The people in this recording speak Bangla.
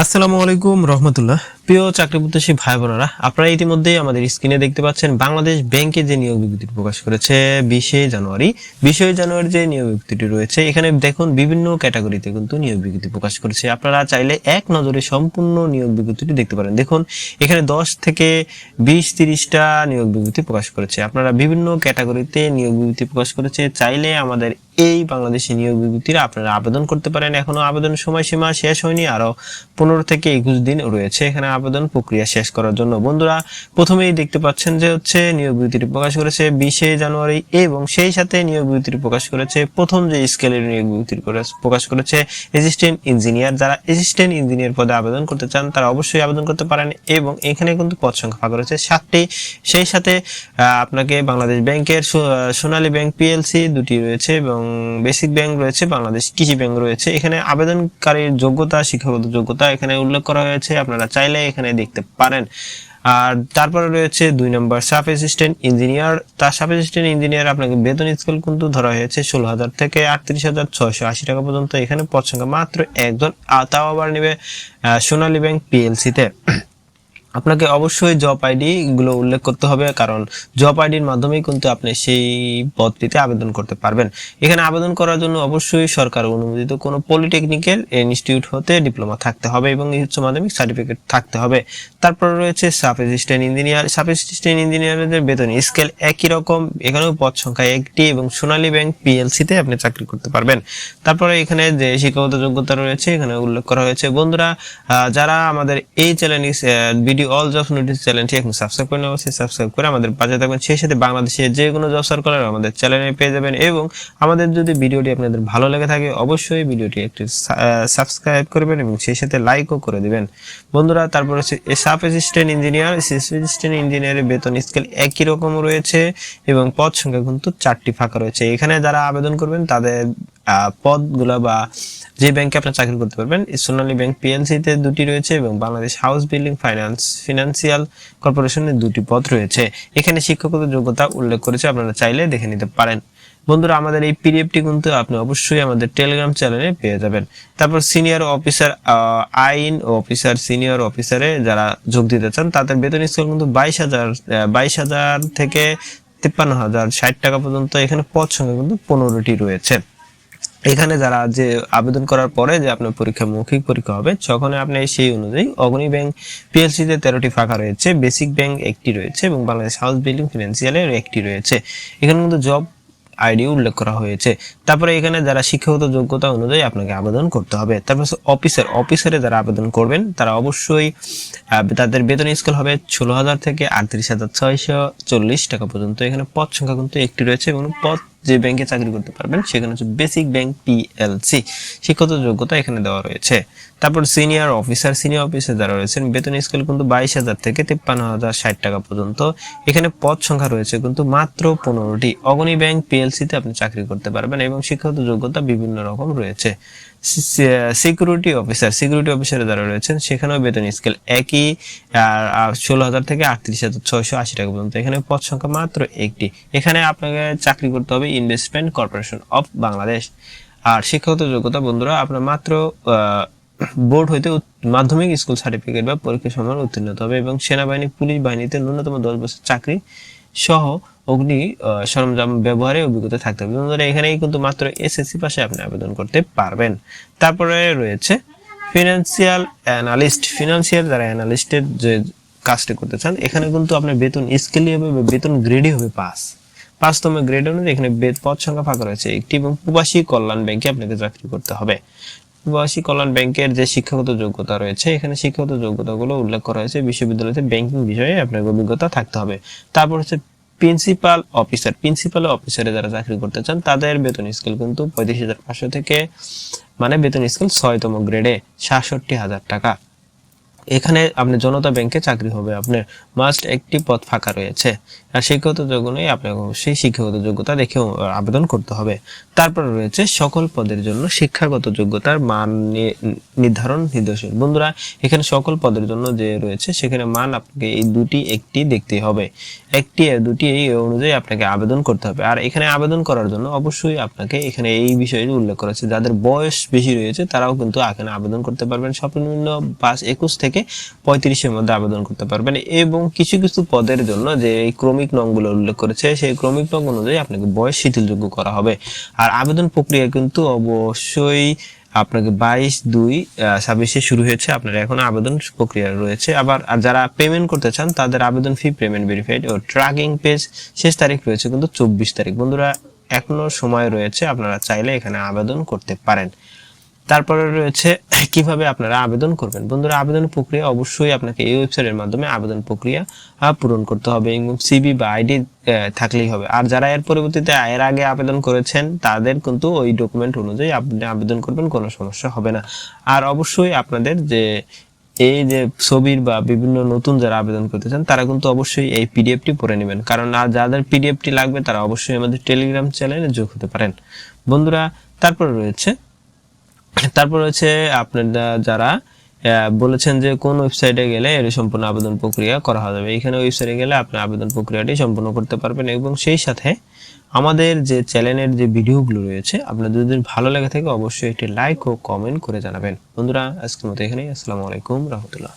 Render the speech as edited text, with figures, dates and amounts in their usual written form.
আসসালামু আলাইকুম রহমতুল্লাহ। প্রিয় চাকরি প্রত্যাশী ভাই বোনেরা, আপনারা ইতিমধ্যেই আমাদের স্ক্রিনে দেখতে পাচ্ছেন বাংলাদেশ ব্যাংকে যে নিয়োগ বিজ্ঞপ্তি প্রকাশ করেছে 20 জানুয়ারি যে নিয়োগ বিজ্ঞপ্তিটি রয়েছে, এখানে দেখুন বিভিন্ন ক্যাটাগরিতে কিন্তু নিয়োগ বিজ্ঞপ্তি প্রকাশ করেছে। আপনারা চাইলে এক নজরে সম্পূর্ণ নিয়োগ বিজ্ঞপ্তিটি দেখতে পারেন। দেখুন এখানে 10 থেকে 20-30টা নিয়োগ বিজ্ঞপ্তি প্রকাশ করেছে। আপনারা বিভিন্ন ক্যাটাগরিতে নিয়োগ বিজ্ঞপ্তি প্রকাশ করেছে। চাইলে আমাদের এই বাংলাদেশি নিয়োগ বিজ্ঞপ্তির আপনারা আবেদন করতে পারেন। এখনো আবেদন সময়সীমা শেষ হয়নি, আরো 15 থেকে 21 দিন রয়েছে এখানে আবেদন প্রক্রিয়া শেষ করার জন্য। বন্ধুরা, প্রথমেই দেখতে পাচ্ছেন যে নিয়োগ বিজ্ঞপ্তিটি প্রকাশ করেছে 20 জানুয়ারি, এবং সেই সাথে নিয়োগ বিজ্ঞপ্তিটি প্রকাশ করেছে প্রথম যে স্কেলের নিয়োগ বিজ্ঞপ্তি প্রকাশ করেছে অ্যাসিস্ট্যান্ট ইঞ্জিনিয়ার। যারা অ্যাসিস্ট্যান্ট ইঞ্জিনিয়ার পদে আবেদন করতে চান তারা অবশ্যই আবেদন করতে পারেন, এবং এখানে কিন্তু পদ সংখ্যা ফাঁকা রয়েছে 7টি। সেই সাথে আপনাকে বাংলাদেশ ব্যাংকের সোনালী ব্যাংক পিএলসি দুটি রয়েছে, এবং বেসিক ব্যাংক রয়েছে, বাংলাদেশ কৃষি ব্যাংক রয়েছে। এখানে আবেদনকারীর যোগ্যতা, শিক্ষাগত যোগ্যতা এখানে উল্লেখ করা হয়েছে, আপনারা চাইলে এখানে দেখতে পারেন। আর তারপরে রয়েছে 2 নম্বর সাব অ্যাসিস্ট্যান্ট ইঞ্জিনিয়ার। তার সাব অ্যাসিস্ট্যান্ট ইঞ্জিনিয়ার আপনাকে বেতন স্কেল কিন্তু ধরা হয়েছে 16,000 থেকে 38,680 টাকা পর্যন্ত। এখানে পদ সংখ্যা মাত্র একজন, তাও আবার নেবে সোনালী ব্যাংক পিএলসি তে। আপনাকে অবশ্যই জব আইডি গুলো উল্লেখ করতে হবে, কারণ জব আইডির মাধ্যমেই কিন্তু আপনি সেই পদটিতে আবেদন করতে পারবেন। এখানে আবেদন করার জন্য অবশ্যই সরকার অনুমোদিত কোনো পলিটেকনিক্যাল ইনস্টিটিউট হতে ডিপ্লোমা থাকতে হবে এবং উচ্চ মাধ্যমিক সার্টিফিকেট থাকতে হবে। তারপর রয়েছে sub assistant engineer. Sub assistant ইঞ্জিনিয়ারদের বেতন স্কেল একই রকম, এখানেও পদ সংখ্যা একটি, এবং সোনালী ব্যাংক পিএলসি তে আপনি চাকরি করতে পারবেন। তারপরে এখানে যে শিক্ষাগত যোগ্যতা রয়েছে এখানে উল্লেখ করা হয়েছে। বন্ধুরা, যারা আমাদের এই চ্যানেলে অল জবস নোটিস চ্যানেলটি এখন সাবস্ক্রাইব করে অবশ্যই সাবস্ক্রাইব করে আমাদের পাশে থাকবেন। সেই সাথে বাংলাদেশের যে কোনো জব সার্কুলার আমাদের চ্যানেলে পেয়ে যাবেন, এবং আমাদের যদি ভিডিওটি আপনাদের ভালো লেগে থাকে অবশ্যই ভিডিওটি একটু সাবস্ক্রাইব করবেন এবং সেই সাথে লাইকও করে দিবেন। বন্ধুরা, তারপর হচ্ছে সাব অ্যাসিস্ট্যান্ট ইঞ্জিনিয়ার। অ্যাসিস্ট্যান্ট ইঞ্জিনিয়ারের বেতন স্কেল একই রকম রয়েছে, এবং পদ সংখ্যা কিন্তু 4টি ফাঁকা রয়েছে। এখানে যারা আবেদন করবেন তাদের পদগুলো বা যে ব্যাংকে আপনার চাকরি করতে পারবেন, সোনালী ব্যাংক পিএলসি তে 2টি রয়েছে, এবং বাংলাদেশ হাউস বিল্ডিং ফিনান্সিয়াল কর্পোরেশনের 2টি পদ রয়েছে। এখানে শিক্ষাগত যোগ্যতা উল্লেখ করেছে, আপনারা চাইলে দেখে নিতে পারেন। বন্ধুরা, আমাদের এই পিডিএফটি কিন্তু আপনি অবশ্যই আমাদের টেলিগ্রাম চ্যানেলে পেয়ে যাবেন। তারপর সিনিয়র অফিসার, আইন অফিসার, সিনিয়র অফিসারে যারা যোগ দিতে চান তাদের বেতন স্কেল কিন্তু 22,000 থেকে 53,060 টাকা পর্যন্ত। এখানে পদ সংখ্যা কিন্তু 15টি রয়েছে। এখানে যারা যে আবেদন করার পরে যে আপনার মৌখিক পরীক্ষা হবে, তখন আপনি সেই অনুযায়ী অগ্নি ব্যাংক পিএলসি তে 13টি ফাঁকা রয়েছে, বেসিক ব্যাংক 1টি রয়েছে, এবং বাংলাদেশ হাউস বিল্ডিং ফিনান্সিয়ালের 1টি রয়েছে। এখানে কিন্তু জব আইডি উল্লেখ করা হয়েছে। তারপরে এখানে যারা শিক্ষাগত যোগ্যতা অনুযায়ী আপনাকে আবেদন করতে হবে। তারপর অফিসারে যারা আবেদন করবেন তারা অবশ্যই তাদের বেতন স্কেল হবে 16,000 থেকে 38,640 টাকা পর্যন্ত। এখানে পদ সংখ্যা কিন্তু 1টি রয়েছে, এবং পদ যে ব্যাংকে চাকরি করতে পারবেন সেখানে হচ্ছে বেসিক ব্যাংক পিএলসি। শিক্ষাগত যোগ্যতা এখানে দেওয়া রয়েছে। তারপর সিনিয়র অফিসার যারা রয়েছেন বেতন স্কেল কিন্তু 22,000 থেকে 53,060 টাকা পর্যন্ত। এখানে পদ সংখ্যা রয়েছে কিন্তু মাত্র 15টি। অগ্নি ব্যাংক পিএলসি তে আপনি চাকরি করতে পারবেন, এবং শিক্ষাগত যোগ্যতা বিভিন্ন রকম রয়েছে। সিকিউরিটি অফিসারে যারা রয়েছেন সেখানেও বেতন স্কেল একই, 16,000 থেকে 38,680 টাকা পর্যন্ত। এখানে পদ সংখ্যা মাত্র 1টি। এখানে আপনাকে চাকরি করতে হবে ইনভেস্টমেন্ট কর্পোরেশন অফ বাংলাদেশ। আর শিক্ষাগত যোগ্যতা বন্ধুরা, আপনার মাত্র বোর্ড হইতে মাধ্যমিক স্কুল সার্টিফিকেট বা পরীক্ষা সময় উত্তীর্ণ হতে হবে, এবং সেনাবাহিনী, পুলিশ বাহিনীতে ন্যূনতম 10 বছর চাকরি সহ অগ্নি সরঞ্জাম ব্যবহারে অভিজ্ঞতা থাকতে হবে। বন্ধুরা, এখানেই কিন্তু মাত্র এসএসসি পাশে আপনি আবেদন করতে পারবেন। তারপরে রয়েছে ফিনান্সিয়াল যারা অ্যানালিস্টের যে কাজটি করতে চান, এখানে কিন্তু আপনার বেতন স্কেলই হবে বা বেতন গ্রেডই হবে 5তম গ্রেড অনুযায়ী। এখানে পদ সংখ্যা ফাঁকা রয়েছে 1টি, এবং প্রবাসী কল্যাণ ব্যাংকে আপনাকে চাকরি করতে হবে। প্রবাসী কল্যাণ ব্যাংকের যে শিক্ষাগত যোগ্যতা রয়েছে, এখানে শিক্ষাগত যোগ্যতাগুলো উল্লেখ করা হয়েছে। বিশ্ববিদ্যালয়তে ব্যাংকিং বিষয়ে আপনার অভিজ্ঞতা থাকতে হবে। তারপর হচ্ছে প্রিন্সিপাল অফিসারে যারা চাকরি করতে চান তাদের বেতন স্কেল কিন্তু 35,500 থেকে, মানে বেতন স্কেল 6তম গ্রেডে 66,000 টাকা। এখানে আপনার জনতা ব্যাংকে চাকরি হবে, আপনার মাস্ট একটি পদ ফাঁকা রয়েছে। আর শিক্ষাগত যোগ্য নয়, আপনাকে অবশ্যই শিক্ষাগত যোগ্যতা দেখেও আবেদন করতে হবে। তারপর রয়েছে সকল পদের জন্য শিক্ষাগত যোগ্যতার মান নির্ধারণ নির্দেশন। বন্ধুরা, এখানে সকল পদের জন্য যে রয়েছে সেখানে মান আপনাকে এই দুটি একটি দেখতে হবে, একটি আর দুটি এই অনুযায়ী আপনাকে আবেদন করতে হবে। আর এখানে আবেদন করার জন্য অবশ্যই আপনাকে এখানে এই বিষয়ে উল্লেখ করেছে, যাদের বয়স বেশি রয়েছে তারাও কিন্তু এখানে আবেদন করতে পারবেন। সর্বনিম্ন 21 থেকে 35-এর মধ্যে আবেদন করতে পারবেন। এবং কিছু কিছু পদের জন্য যে এই ক্রমিক নংগুলো উল্লেখ করেছে সেই ক্রমিক নং অনুযায়ী আপনাকে বয়স শিথিলযোগ্য করা হবে। আর আবেদন প্রক্রিয়া কিন্তু অবশ্যই আপনাকে 22/2/26 শুরু হয়েছে, আপনার এখন আবেদন প্রক্রিয়া রয়েছে। আবার আর যারা পেমেন্ট করতে চান তাদের আবেদন ফি পেমেন্ট ভেরিফাইড ও ট্র্যাকিং পেজ শেষ তারিখ রয়েছে কিন্তু 24 তারিখ। বন্ধুরা, এখনো সময় রয়েছে, আপনারা চাইলে এখানে আবেদন করতে পারেন। তারপরে রয়েছে কিভাবে আপনারা আবেদন করবেন। বন্ধুরা, আবেদন প্রক্রিয়া অবশ্যই আপনাকে এই ওয়েবসাইটের মাধ্যমে আবেদন প্রক্রিয়া পূরণ করতে হবে এবং সিভি বা আইডি থাকলেই হবে। আর যারা এর পরবর্তীতে এর আগে আবেদন করেছেন তাদের কিন্তু ওই ডকুমেন্ট অনুযায়ী আপনি আবেদন করবেন, কোনো সমস্যা হবে না। আর অবশ্যই আপনাদের যে এই যে ছবির বা বিভিন্ন নতুন যারা আবেদন করতে চান তারা কিন্তু অবশ্যই এই পিডিএফটি পড়ে নেবেন, কারণ আর যাদের পিডিএফটি লাগবে তারা অবশ্যই আমাদের টেলিগ্রাম চ্যানেলে যোগ হতে পারেন। বন্ধুরা, তারপর রয়েছে আপনারা যারা বলেছেন যে কোন ওয়েবসাইটে গেলে এর সম্পূর্ণ আবেদন প্রক্রিয়া করা যাবে, এখানে ওয়েবসাইটে গেলে আপনি আবেদন প্রক্রিয়াটি সম্পূর্ণ করতে পারবেন। এবং সেই সাথে আমাদের যে চ্যানেলের যে ভিডিওগুলো রয়েছে আপনাদের যদি ভালো লাগে থাকে অবশ্যই একটি লাইক ও কমেন্ট করে জানাবেন। বন্ধুরা, আজকের মতো এখানেই। আসসালামু আলাইকুম রহমতুল্লাহ।